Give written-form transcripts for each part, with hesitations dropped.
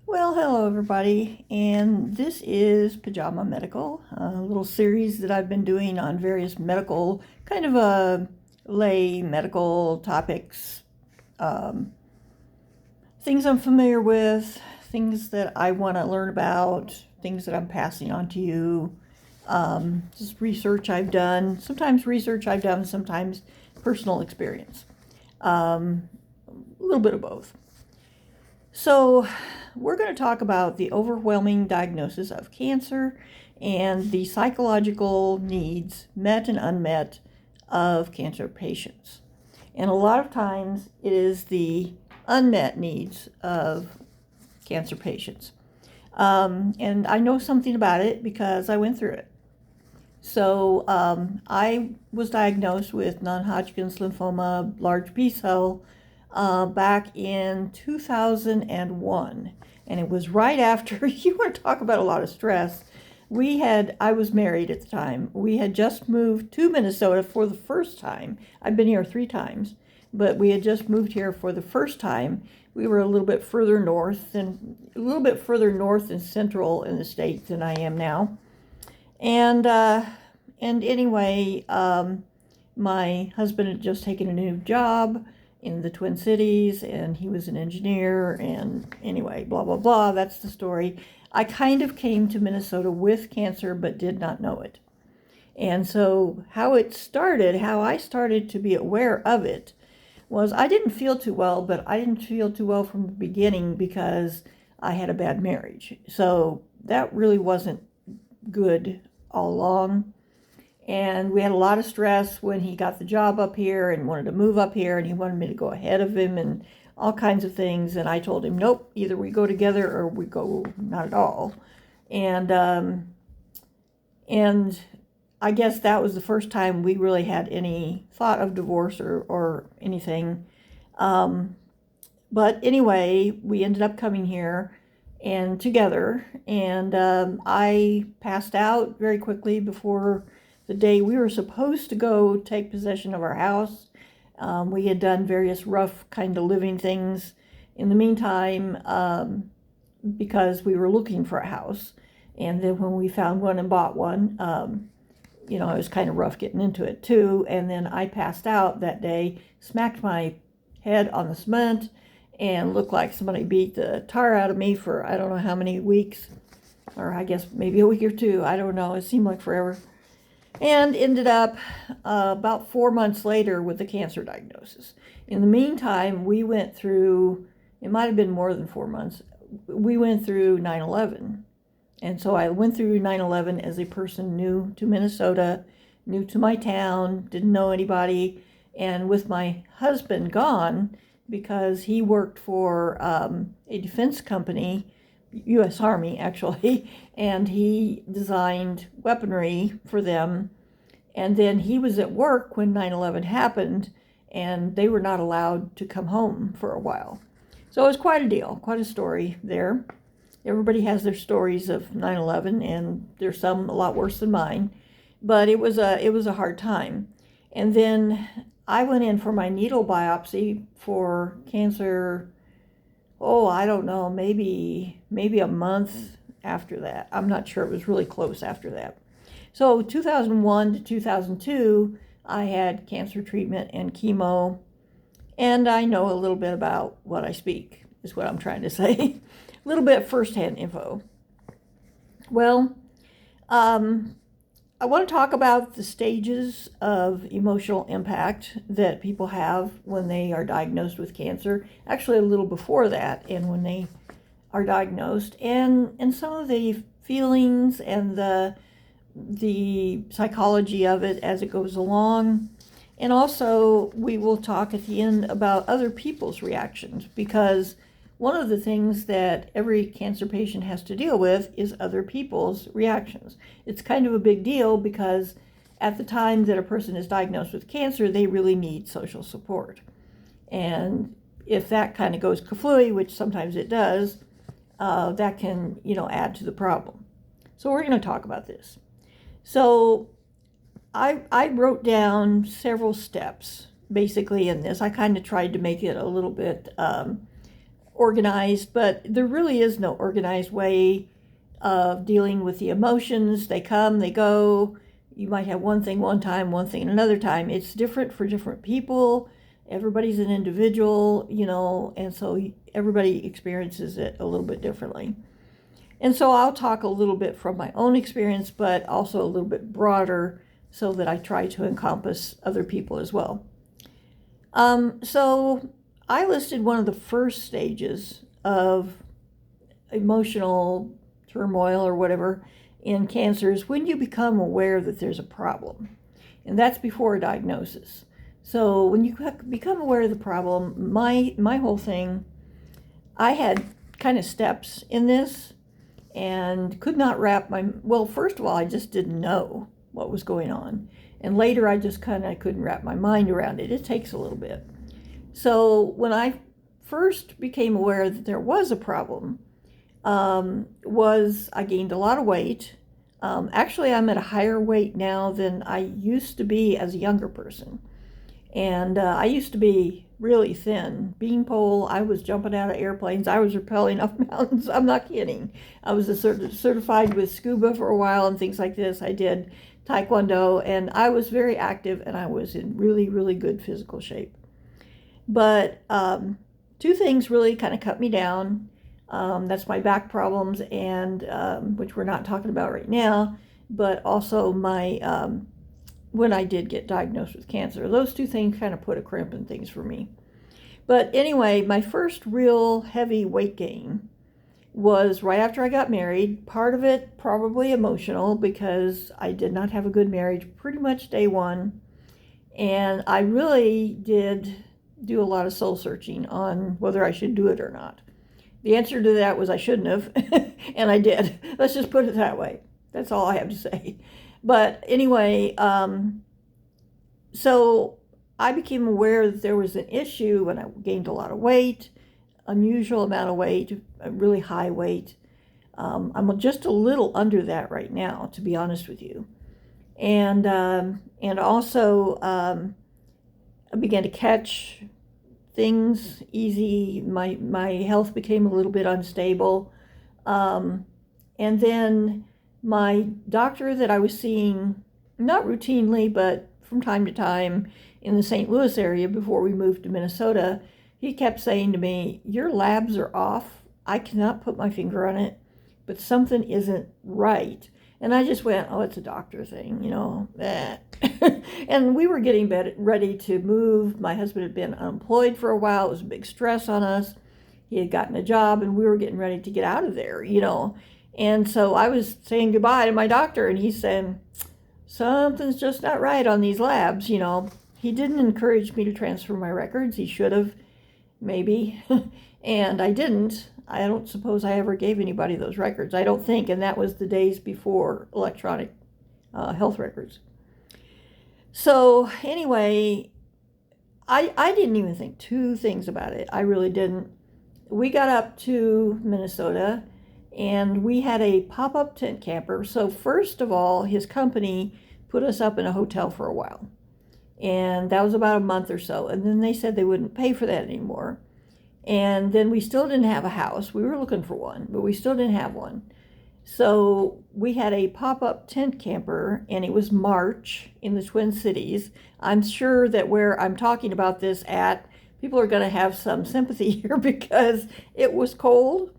Well, hello everybody, and this is Pajama Medical, a little series that I've been doing on various medical, kind of lay medical topics, um, things I'm familiar with, things that I want to learn about, things that I'm passing on to you, just research I've done, sometimes research I've done, sometimes personal experience, a little bit of both. So, we're going to talk about the overwhelming diagnosis of cancer and the psychological needs, met and unmet, of cancer patients. And a lot of times it is the unmet needs of cancer patients. And I know something about it because I went through it. So I was diagnosed with non-Hodgkin's lymphoma, large B cell, back in 2001. And it was right after, you want to talk about a lot of stress. I was married at the time. We had just moved to Minnesota for the first time. I've been here 3 times, but we had just moved here for the first time. We were a little bit further north and central in the state than I am now. And anyway, my husband had just taken a new job in the Twin Cities, and he was an engineer. And anyway, blah blah blah. That's the story. I kind of came to Minnesota with cancer, but did not know it. And so, how I started to be aware of it, was I didn't feel too well, but I didn't feel too well from the beginning because I had a bad marriage. So that really wasn't good all along. And we had a lot of stress when he got the job up here and wanted to move up here, and he wanted me to go ahead of him and all kinds of things. And I told him, nope, either we go together or we go not at all. And I guess that was the first time we really had any thought of divorce or anything. But anyway, we ended up coming here and together, and I passed out very quickly before the day we were supposed to go take possession of our house. We had done various rough kind of living things in the meantime, because we were looking for a house. And then when we found one and bought one, it was kind of rough getting into it too. And then I passed out that day, smacked my head on the cement, and looked like somebody beat the tar out of me for I don't know how many weeks, or I guess maybe a week or two. I don't know. It seemed like forever. And ended up about 4 months later with a cancer diagnosis. In the meantime, we went through, it might have been more than 4 months, we went through 9/11. And so I went through 9/11 as a person new to Minnesota, new to my town, didn't know anybody, and with my husband gone because he worked for a defense company, U.S. Army actually, and he designed weaponry for them. And then he was at work when 9/11 happened, and they were not allowed to come home for a while. So it was quite a deal, quite a story there. Everybody has their stories of 9/11, and there's some a lot worse than mine, but it was a hard time. And then I went in for my needle biopsy for cancer. Oh, I don't know, maybe a month after that. I'm not sure. It was really close after that. So 2001 to 2002, I had cancer treatment and chemo, and I know a little bit about what I speak, is what I'm trying to say. A little bit firsthand info. Well, I want to talk about the stages of emotional impact that people have when they are diagnosed with cancer. Actually, a little before that, and when they are diagnosed, and some of the feelings and the psychology of it as it goes along. And also, we will talk at the end about other people's reactions, because one of the things that every cancer patient has to deal with is other people's reactions. It's kind of a big deal because at the time that a person is diagnosed with cancer, they really need social support. And if that kind of goes kaflooey, which sometimes it does, that can, add to the problem. So we're going to talk about this. So I wrote down several steps basically in this. I kind of tried to make it a little bit organized, but there really is no organized way of dealing with the emotions. They come, they go. You might have one thing one time, one thing another time. It's different for different people. Everybody's an individual, and so everybody experiences it a little bit differently. And so I'll talk a little bit from my own experience, but also a little bit broader so that I try to encompass other people as well. So I listed one of the first stages of emotional turmoil or whatever in cancer is when you become aware that there's a problem. And that's before a diagnosis. So when you become aware of the problem, my whole thing, I had kind of steps in this and could not well, first of all, I just didn't know what was going on. And later I just kind of couldn't wrap my mind around it. It takes a little bit. So when I first became aware that there was a problem, I gained a lot of weight. Actually, I'm at a higher weight now than I used to be as a younger person. And I used to be really thin. Beanpole, I was jumping out of airplanes. I was rappelling off mountains. I'm not kidding. I was certified with scuba for a while and things like this. I did Taekwondo, and I was very active, and I was in really, really good physical shape. But two things really kind of cut me down. That's my back problems, and which we're not talking about right now, but also my when I did get diagnosed with cancer. Those two things kind of put a crimp in things for me. But anyway, my first real heavy weight gain was right after I got married. Part of it probably emotional because I did not have a good marriage pretty much day one. And I really did do a lot of soul searching on whether I should do it or not. The answer to that was I shouldn't have, and I did. Let's just put it that way. That's all I have to say. But anyway, so I became aware that there was an issue when I gained a lot of weight, unusual amount of weight, a really high weight. I'm just a little under that right now, to be honest with you. And also I began to catch things easy. My health became a little bit unstable. And then my doctor that I was seeing, not routinely, but from time to time in the St. Louis area before we moved to Minnesota, he kept saying to me, "Your labs are off. I cannot put my finger on it, but something isn't right." And I just went, "Oh, it's a doctor thing, And we were getting ready to move. My husband had been unemployed for a while. It was a big stress on us. He had gotten a job, and we were getting ready to get out of there, And so I was saying goodbye to my doctor, and he's saying, "Something's just not right on these labs." He didn't encourage me to transfer my records. He should have, maybe. And I didn't. I don't suppose I ever gave anybody those records. I don't think. And that was the days before electronic health records. So anyway, I didn't even think two things about it. I really didn't. We got up to Minnesota, and we had a pop-up tent camper. So first of all, his company put us up in a hotel for a while. And that was about a month or so. And then they said they wouldn't pay for that anymore. And then we still didn't have a house. We were looking for one, but we still didn't have one. So we had a pop-up tent camper, and it was March in the Twin Cities. I'm sure that where I'm talking about this at, people are going to have some sympathy here because it was cold.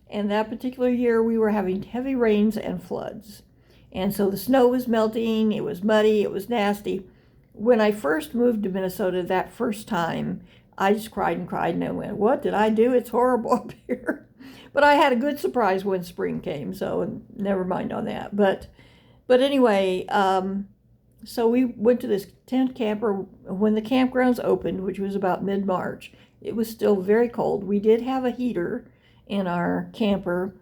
And that particular year, we were having heavy rains and floods. And so the snow was melting. It was muddy. It was nasty. When I first moved to Minnesota that first time, I just cried and cried, and I went, "What did I do? It's horrible up here." But I had a good surprise when spring came, so never mind on that. But anyway, so we went to this tent camper. When the campgrounds opened, which was about mid-March, it was still very cold. We did have a heater in our camper,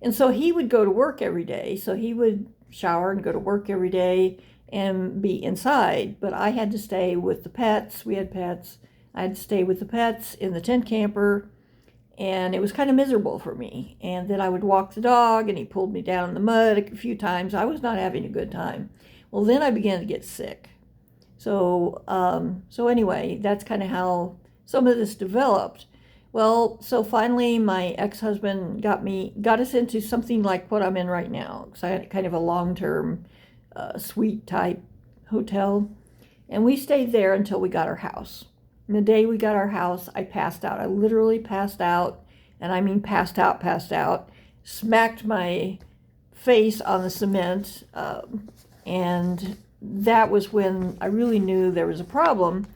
and so he would go to work every day. So he would shower and go to work every day and be inside. But I had to stay with the pets. We had pets. I had to stay with the pets in the tent camper, and it was kind of miserable for me. And then I would walk the dog, and he pulled me down in the mud a few times. I was not having a good time. Well, then I began to get sick. So anyway, that's kind of how some of this developed. Well, so finally, my ex-husband got us into something like what I'm in right now. Because I had kind of a long-term suite type hotel, and we stayed there until we got our house. And the day we got our house, I passed out. I literally passed out, and I mean passed out, smacked my face on the cement, and that was when I really knew there was a problem.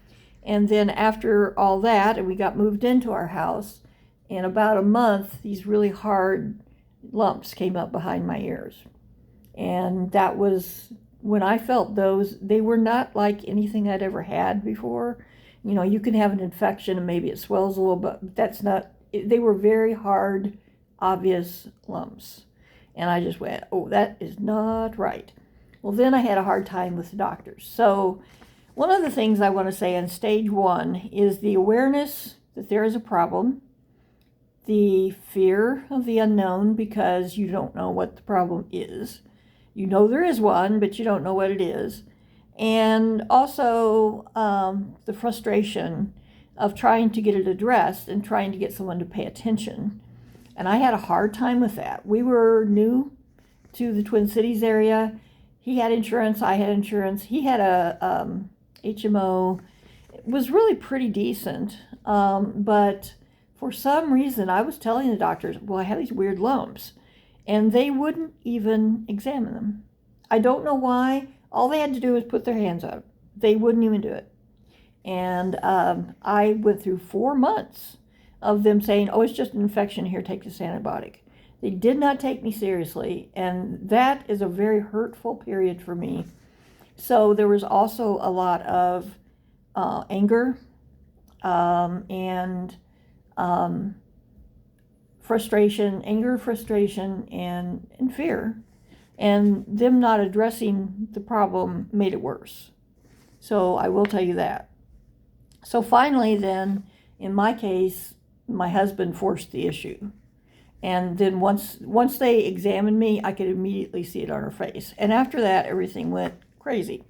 And then after all that, and we got moved into our house, in about a month, these really hard lumps came up behind my ears. And that was when I felt those. They were not like anything I'd ever had before. You know, you can have an infection and maybe it swells a little, but that's not, they were very hard, obvious lumps. And I just went, oh, that is not right. Well, then I had a hard time with the doctors. So one of the things I want to say on stage 1 is the awareness that there is a problem, the fear of the unknown because you don't know what the problem is. You know there is one, but you don't know what it is. And also the frustration of trying to get it addressed and trying to get someone to pay attention. And I had a hard time with that. We were new to the Twin Cities area. He had insurance, I had insurance. He had a HMO. It was really pretty decent, but for some reason I was telling the doctors, well, I have these weird lumps, and they wouldn't even examine them. I don't know why. All they had to do was put their hands on it. They wouldn't even do it. And I went through 4 months of them saying, oh, it's just an infection, here, take this antibiotic. They did not take me seriously, and that is a very hurtful period for me. So there was also a lot of anger and frustration, and fear. And them not addressing the problem made it worse. So I will tell you that. So finally then, in my case, my husband forced the issue. And then once they examined me, I could immediately see it on her face. And after that, everything went crazy.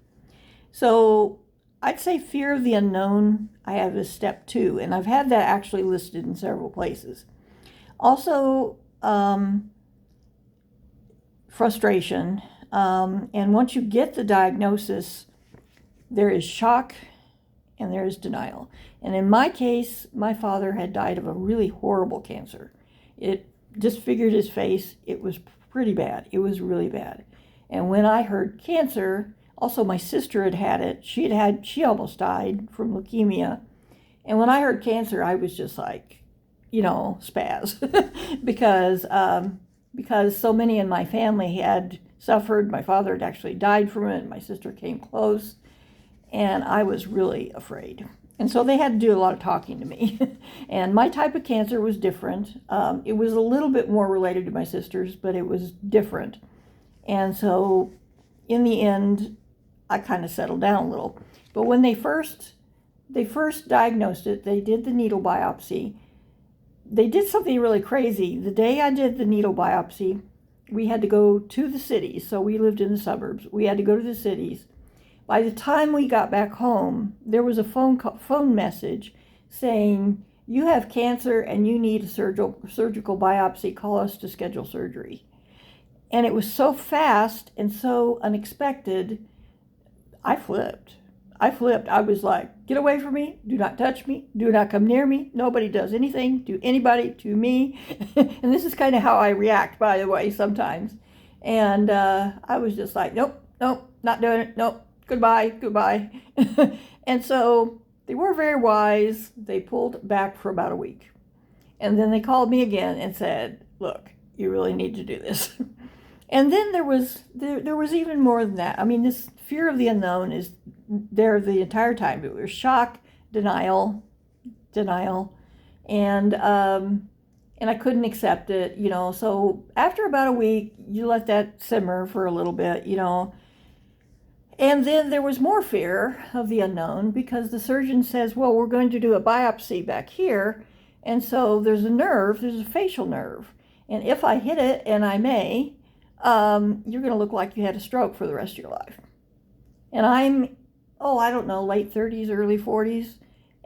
So I'd say fear of the unknown, I have as step 2, and I've had that actually listed in several places. Also, frustration, and once you get the diagnosis, there is shock and there is denial. And in my case, my father had died of a really horrible cancer. It disfigured his face. It was pretty bad. It was really bad. And when I heard cancer, also my sister had it. She almost died from leukemia. And when I heard cancer, I was just like, spaz, because so many in my family had suffered. My father had actually died from it. My sister came close, and I was really afraid. And so they had to do a lot of talking to me. And my type of cancer was different. It was a little bit more related to my sister's, but it was different. And so in the end, I kind of settled down a little. But when they first diagnosed it, they did the needle biopsy. They did something really crazy. The day I did the needle biopsy, we had to go to the cities. So we lived in the suburbs. We had to go to the cities. By the time we got back home, there was a phone message saying, you have cancer and you need a surgical biopsy. Call us to schedule surgery. And it was so fast and so unexpected, I flipped. I was like, get away from me. Do not touch me. Do not come near me. Nobody does anything to anybody, to me. And this is kind of how I react, by the way, sometimes. And I was just like, nope, not doing it. Nope, goodbye. And so they were very wise. They pulled back for about a week. And then they called me again and said, look, you really need to do this. And then there was even more than that. I mean, this fear of the unknown is there the entire time. It was shock, denial, and I couldn't accept it, So after about a week, you let that simmer for a little bit, And then there was more fear of the unknown because the surgeon says, well, we're going to do a biopsy back here, and so there's a facial nerve, and if I hit it, and I may, you're going to look like you had a stroke for the rest of your life. And I'm, I don't know, late 30s, early 40s.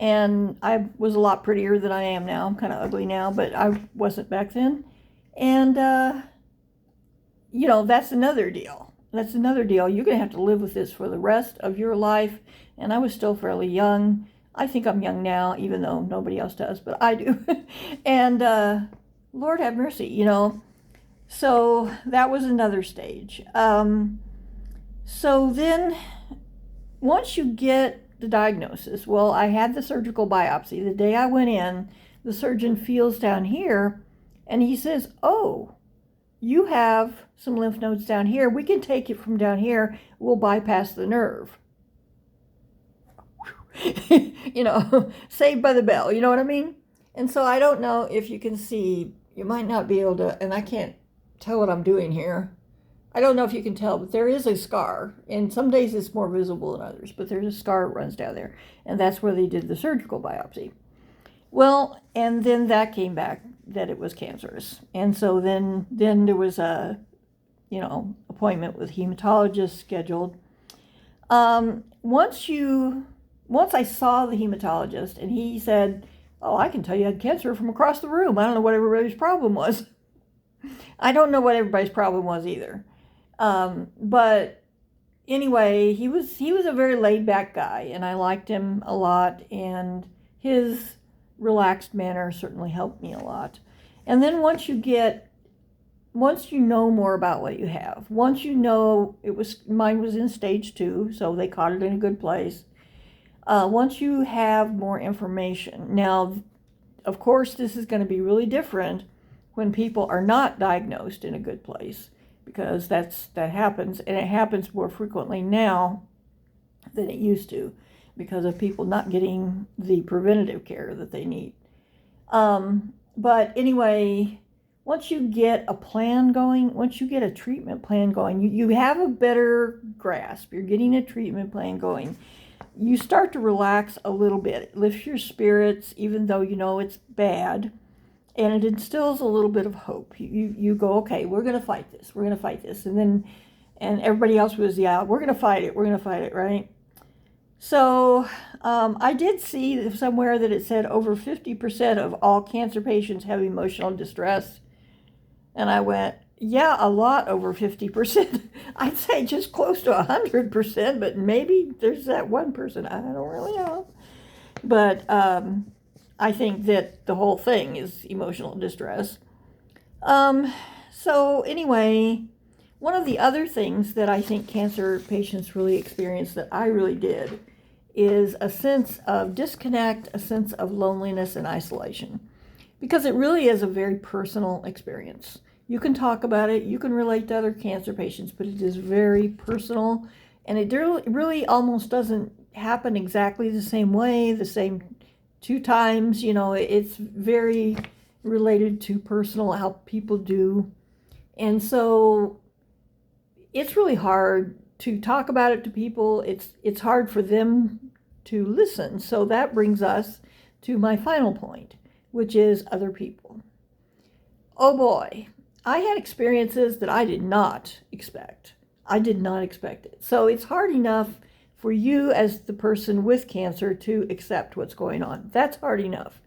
And I was a lot prettier than I am now. I'm kind of ugly now, but I wasn't back then. And, that's another deal. That's another deal. You're going to have to live with this for the rest of your life. And I was still fairly young. I think I'm young now, even though nobody else does, but I do. And Lord have mercy, So that was another stage. So then once you get the diagnosis, well, I had the surgical biopsy. The day I went in, the surgeon feels down here and he says, "Oh, you have some lymph nodes down here. We can take it from down here. We'll bypass the nerve." Saved by the bell, you know what I mean? And so I don't know if you can see, you might not be able to, and I can't tell what I'm doing here. I don't know if you can tell, but there is a scar, and some days it's more visible than others, but there's a scar that runs down there, and that's where they did the surgical biopsy. Well, and then that came back that it was cancerous. And so then there was a, appointment with hematologist scheduled. Once I saw the hematologist and he said, "Oh, I can tell you had cancer from across the room." I don't know what everybody's problem was. I don't know what everybody's problem was either. But anyway, he was a very laid back guy, and I liked him a lot, and his relaxed manner certainly helped me a lot. And then once you know more about what you have, once you know mine was in stage 2, so they caught it in a good place. Once you have more information, now, of course, this is going to be really different when people are not diagnosed in a good place, because that happens, and it happens more frequently now than it used to because of people not getting the preventative care that they need. But anyway, once you get a plan going, once you get a treatment plan going, you have a better grasp. You're getting a treatment plan going. You start to relax a little bit. It lifts your spirits, even though you know it's bad. And it instills a little bit of hope. You go, okay, we're going to fight this. We're going to fight this. And everybody else was, yeah, we're going to fight it. We're going to fight it, right? So I did see somewhere that it said over 50% of all cancer patients have emotional distress. And I went, yeah, a lot over 50%. I'd say just close to 100%, but maybe there's that 1%. I don't really know. But I think that the whole thing is emotional distress. So anyway, one of the other things that I think cancer patients really experience that I really did is a sense of disconnect, a sense of loneliness and isolation, because it really is a very personal experience. You can talk about it, you can relate to other cancer patients, but it is very personal, and it really almost doesn't happen exactly the same way, the same 2 times. It's very related to personal, how people do. And so it's really hard to talk about it to people. It's hard for them to listen. So that brings us to my final point, which is other people. Oh boy, I had experiences that I did not expect. I did not expect it. So it's hard enough for you as the person with cancer to accept what's going on. That's hard enough.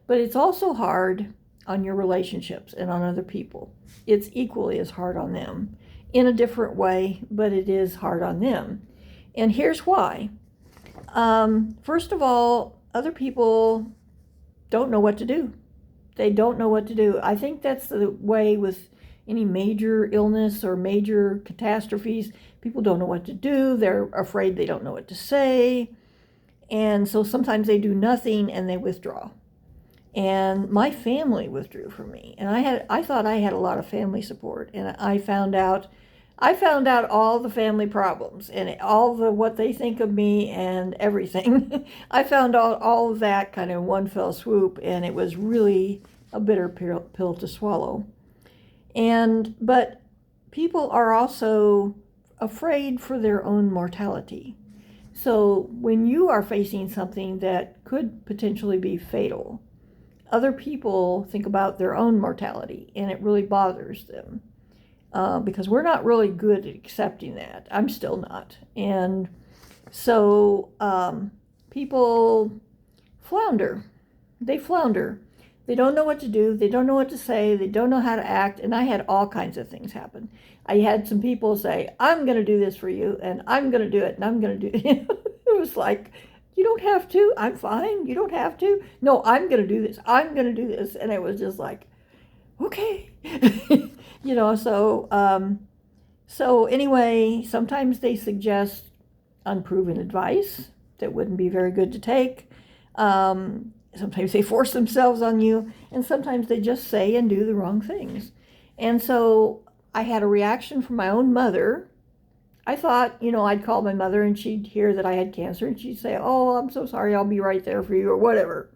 But it's also hard on your relationships and on other people. It's equally as hard on them in a different way, but it is hard on them. And here's why. First of all, other people don't know what to do. They don't know what to do. I think that's the way with any major illness or major catastrophes. People don't know what to do. They're afraid they don't know what to say. And so sometimes they do nothing and they withdraw. And my family withdrew from me. And I thought I had a lot of family support. And I found out all the family problems and all the what they think of me and everything. I found out all of that kind of in one fell swoop, and it was really a bitter pill to swallow. But people are also afraid for their own mortality. So when you are facing something that could potentially be fatal, other people think about their own mortality, and it really bothers them. Because we're not really good at accepting that. I'm still not. And so people flounder. They flounder. They don't know what to do. They don't know what to say. They don't know how to act. And I had all kinds of things happen. I had some people say, I'm going to do this for you, and I'm going to do it, and I'm going to do it. It was like, you don't have to. I'm fine. You don't have to. No, I'm going to do this. I'm going to do this. And it was just like, okay. So anyway, sometimes they suggest unproven advice that wouldn't be very good to take. Sometimes they force themselves on you, and sometimes they just say and do the wrong things. And so I had a reaction from my own mother. I thought, I'd call my mother and she'd hear that I had cancer and she'd say, oh, I'm so sorry, I'll be right there for you or whatever.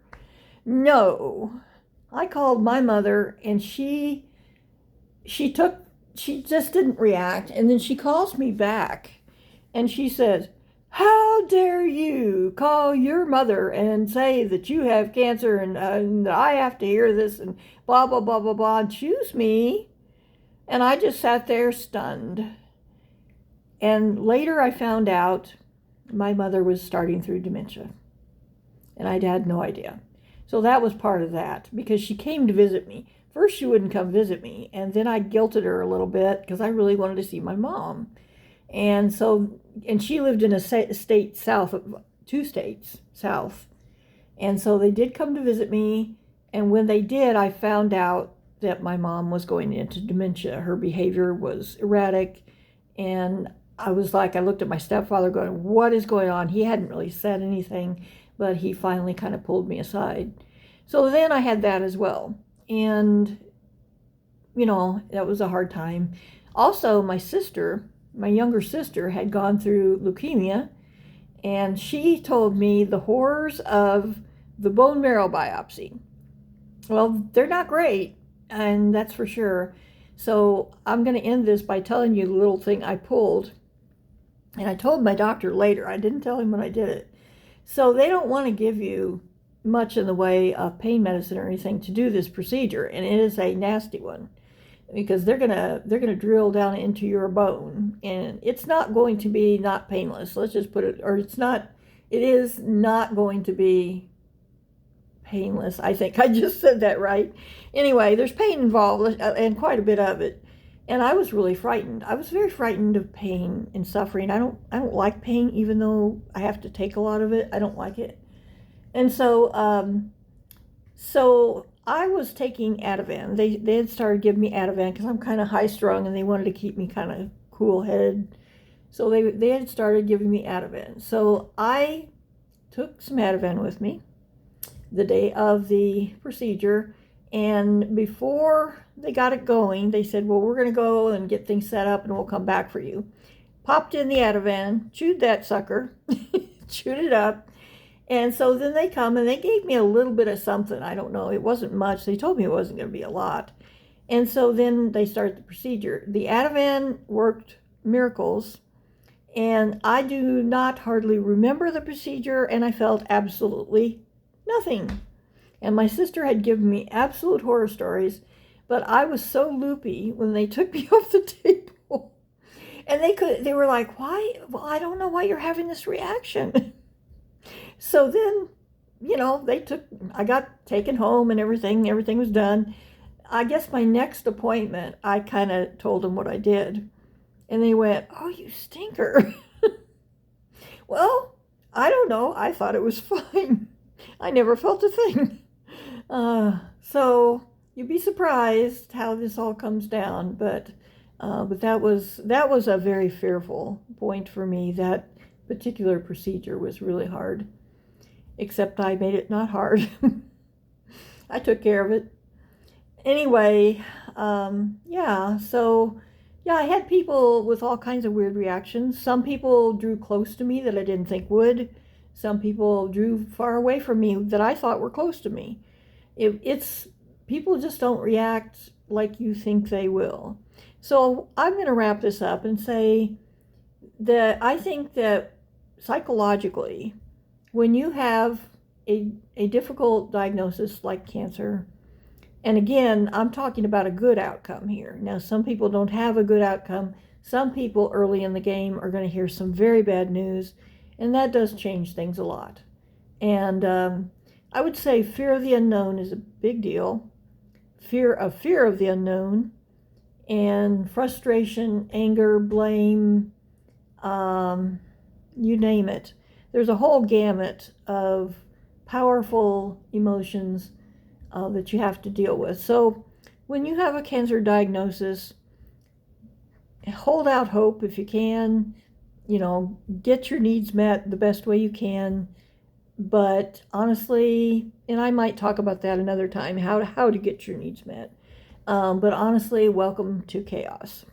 No, I called my mother and she just didn't react. And then she calls me back and she says, how dare you call your mother and say that you have cancer and I have to hear this and blah, blah, blah, blah, blah, and choose me. And I just sat there stunned. And later I found out my mother was starting through dementia. And I had no idea. So that was part of that, because she came to visit me. First she wouldn't come visit me, and then I guilted her a little bit because I really wanted to see my mom. And she lived in a state south of 2 states south. And so they did come to visit me. And when they did, I found out that my mom was going into dementia. Her behavior was erratic. And I looked at my stepfather going, what is going on? He hadn't really said anything, but he finally kind of pulled me aside. So then I had that as well. And, that was a hard time. Also, my younger sister had gone through leukemia, and she told me the horrors of the bone marrow biopsy. Well, they're not great, and that's for sure. So I'm going to end this by telling you the little thing I pulled. And I told my doctor later. I didn't tell him when I did it. So they don't want to give you much in the way of pain medicine or anything to do this procedure, and it is a nasty one, because they're gonna drill down into your bone, and it's not going to be not painless. Let's just put it, or it is not going to be painless. I think I just said that right. Anyway, there's pain involved, and quite a bit of it. And I was really frightened. I was very frightened of pain and suffering. I don't like pain, even though I have to take a lot of it. I don't like it. And so I was taking Ativan. They had started giving me Ativan because I'm kind of high strung, and they wanted to keep me kind of cool headed. So they had started giving me Ativan. So I took some Ativan with me the day of the procedure. And before they got it going, they said, well, we're going to go and get things set up and we'll come back for you. Popped in the Ativan, chewed that sucker, chewed it up. And so then they come and they gave me a little bit of something. I don't know. It wasn't much. They told me it wasn't going to be a lot. And so then they started the procedure. The Ativan worked miracles. And I do not hardly remember the procedure, and I felt absolutely nothing. And my sister had given me absolute horror stories, but I was so loopy when they took me off the table. And they were like, why? Well, I don't know why you're having this reaction. So then, I got taken home and everything was done. I guess my next appointment, I kind of told them what I did. And they went, oh, you stinker. Well, I don't know. I thought it was fine. I never felt a thing. So you'd be surprised how this all comes down. But that was a very fearful point for me. That particular procedure was really hard. Except I made it not hard. I took care of it. Anyway, I had people with all kinds of weird reactions. Some people drew close to me that I didn't think would. Some people drew far away from me that I thought were close to me. People just don't react like you think they will. So I'm going to wrap this up and say that I think that psychologically, when you have a difficult diagnosis like cancer, and again, I'm talking about a good outcome here. Now, some people don't have a good outcome. Some people early in the game are going to hear some very bad news, and that does change things a lot. And I would say fear of the unknown is a big deal. Fear of the unknown, and frustration, anger, blame, um, you name it. There's a whole gamut of powerful emotions that you have to deal with. So when you have a cancer diagnosis, hold out hope if you can. Get your needs met the best way you can. But honestly, and I might talk about that another time, how to get your needs met. But honestly, welcome to chaos.